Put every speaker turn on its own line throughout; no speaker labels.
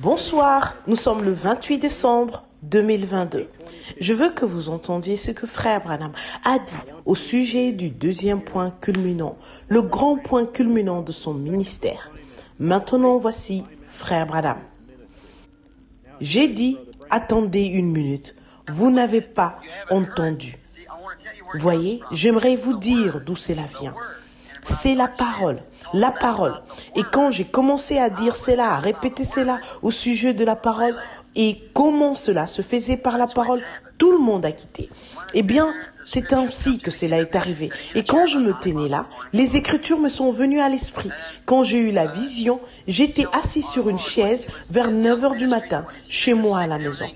Bonsoir, nous sommes le 28 décembre 2022. Je veux que vous entendiez ce que Frère Branham a dit au sujet du deuxième point culminant, le grand point culminant de son ministère. Maintenant, voici Frère Branham. J'ai dit, attendez une minute, vous n'avez pas entendu. Voyez, j'aimerais vous dire d'où cela vient. C'est la parole, la parole. Et quand j'ai commencé à dire cela, à répéter cela au sujet de la parole et comment cela se faisait par la parole, tout le monde a quitté. Eh bien, c'est ainsi que cela est arrivé. Et quand je me tenais là, les Écritures me sont venues à l'esprit. Quand j'ai eu la vision, j'étais assis sur une chaise vers 9 heures du matin, chez moi à la maison.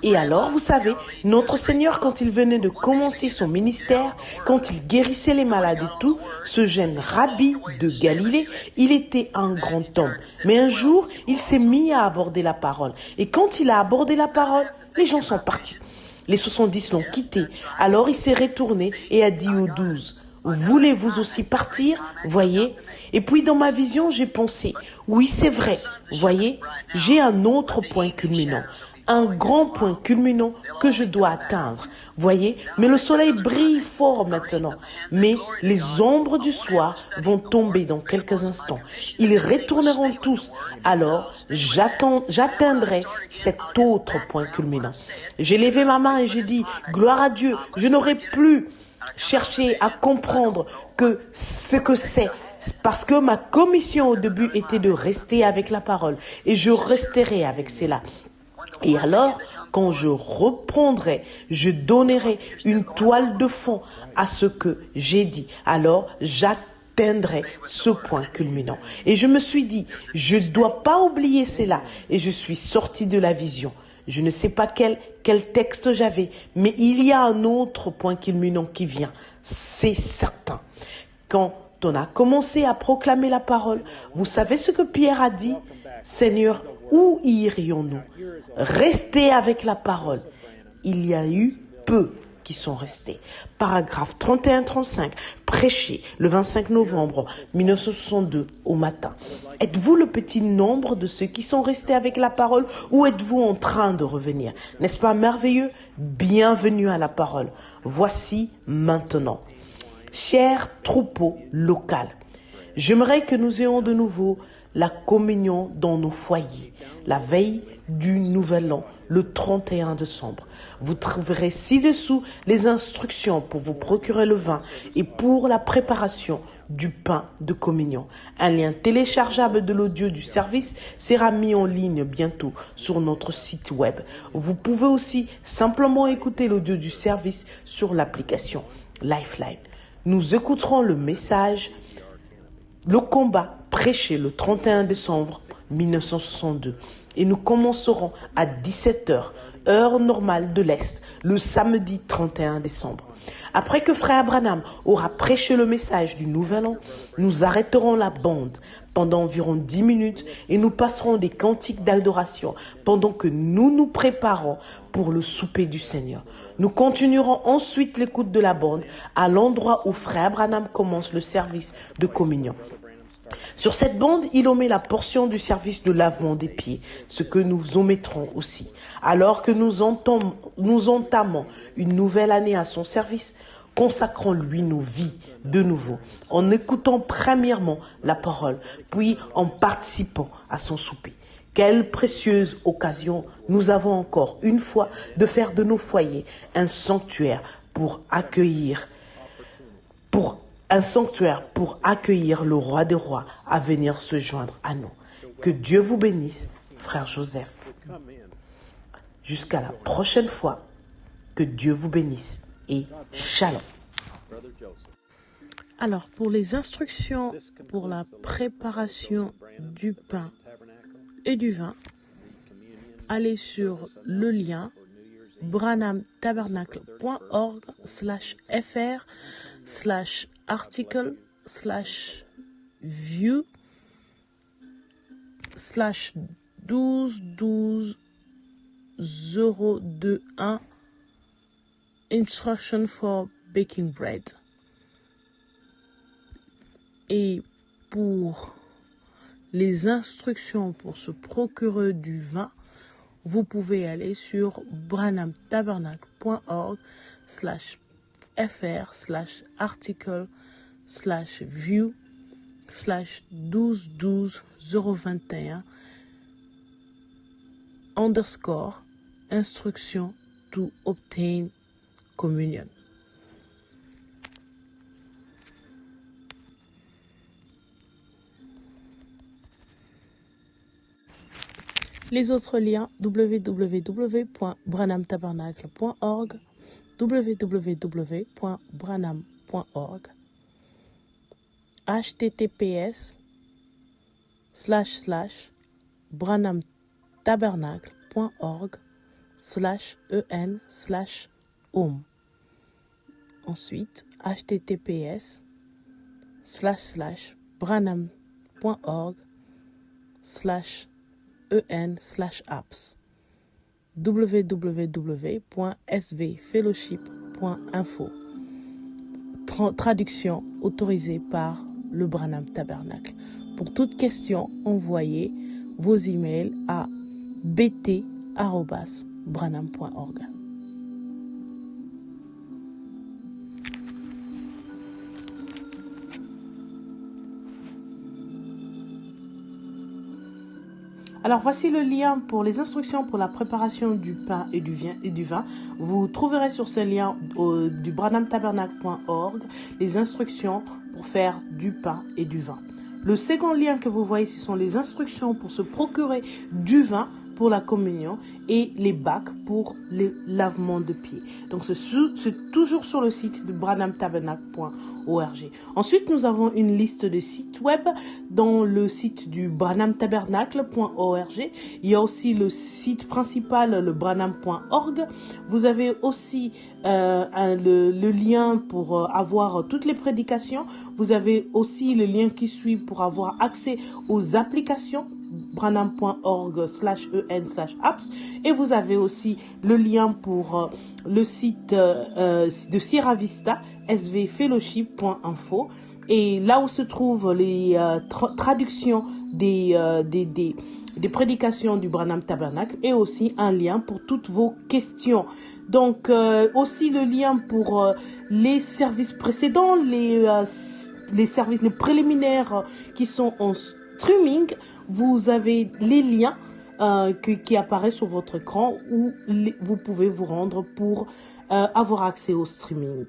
Et alors, vous savez, notre Seigneur, quand il venait de commencer son ministère, quand il guérissait les malades et tout, ce jeune rabbi de Galilée, il était un grand homme. Mais un jour, il s'est mis à aborder la parole. Et quand il a abordé la parole, les gens sont partis. Les 70 l'ont quitté. Alors il s'est retourné et a dit aux 12, « Voulez-vous aussi partir ?» Voyez. Et puis dans ma vision, j'ai pensé, oui, c'est vrai. Voyez, j'ai un autre point culminant. Un grand point culminant que je dois atteindre. Voyez, mais le soleil brille fort maintenant. Mais les ombres du soir vont tomber dans quelques instants. Ils retourneront tous. Alors, j'atteindrai cet autre point culminant. J'ai levé ma main et j'ai dit, gloire à Dieu, je n'aurai plus cherché à comprendre ce que c'est. Parce que ma commission au début était de rester avec la parole. Et je resterai avec cela. Et alors, quand je reprendrai, je donnerai une toile de fond à ce que j'ai dit. Alors, j'atteindrai ce point culminant. Et je me suis dit, je ne dois pas oublier cela. Et je suis sorti de la vision. Je ne sais pas quel texte j'avais, mais il y a un autre point culminant qui vient. C'est certain. Quand on a commencé à proclamer la parole, vous savez ce que Pierre a dit? Seigneur, où irions-nous? Restez avec la parole. Il y a eu peu qui sont restés. Paragraphe 31-35, prêché le 25 novembre 1962 au matin. Êtes-vous le petit nombre de ceux qui sont restés avec la parole ou êtes-vous en train de revenir? N'est-ce pas merveilleux? Bienvenue à la parole. Voici maintenant. Cher troupeau local, j'aimerais que nous ayons de nouveau la communion dans nos foyers, la veille du Nouvel An, le 31 décembre. Vous trouverez ci-dessous les instructions pour vous procurer le vin et pour la préparation du pain de communion. Un lien téléchargeable de l'audio du service sera mis en ligne bientôt sur notre site web. Vous pouvez aussi simplement écouter l'audio du service sur l'application Lifeline. Nous écouterons le message, le combat prêché le 31 décembre 1962 et nous commencerons à 17h, heure normale de l'Est, le samedi 31 décembre. Après que Frère Branham aura prêché le message du Nouvel An, nous arrêterons la bande pendant environ 10 minutes et nous passerons des cantiques d'adoration pendant que nous nous préparons pour le souper du Seigneur. Nous continuerons ensuite l'écoute de la bande à l'endroit où Frère Branham commence le service de communion. Sur cette bande, il omet la portion du service de lavement des pieds, ce que nous omettrons aussi. Alors que nous entamons une nouvelle année à son service, consacrons-lui nos vies de nouveau, en écoutant premièrement la parole, puis en participant à son souper. Quelle précieuse occasion nous avons encore une fois de faire de nos foyers un sanctuaire pour accueillir le roi des rois à venir se joindre à nous. Que Dieu vous bénisse, frère Joseph. Jusqu'à la prochaine fois, que Dieu vous bénisse et shalom.
Alors, pour les instructions pour la préparation du pain et du vin, allez sur le lien branham.org/fr/article/view/1212-021 Instruction for baking bread. Et pour les instructions pour se procurer du vin, vous pouvez aller sur branhamtabernacle.org/fr/article/view/12/021 to obtain communion. Les autres liens: www.branhamtabernacle.org, www.branham.org, https://branhamtabernacle.org/en/home. Ensuite, https://branham.org/en/apps, www.svfellowship.info. Traduction autorisée par le Branham Tabernacle. Pour toute question, envoyez vos emails à bt@branham.org.
Alors voici le lien pour les instructions pour la préparation du pain et du vin. Vous trouverez sur ce lien du branhamtabernacle.org les instructions pour faire du pain et du vin. Le second lien que vous voyez, ce sont les instructions pour se procurer du vin pour la communion et les bacs pour les lavements de pieds. Donc c'est toujours sur le site de branhamtabernacle.org. Ensuite, nous avons une liste de sites web dans le site du branhamtabernacle.org. Il y a aussi le site principal, le branham.org. Vous avez aussi le lien pour avoir toutes les prédications. Vous avez aussi le lien qui suit pour avoir accès aux applications branham.org/en/apps, et vous avez aussi le lien pour le site de Sierra Vista, svfellowship.info, et là où se trouvent les traductions des prédications du Branham Tabernacle, et aussi un lien pour toutes vos questions. Donc aussi le lien pour les services précédents, les services, les préliminaires qui sont en streaming. Vous avez les liens qui apparaissent sur votre écran où vous pouvez vous rendre pour avoir accès au streaming.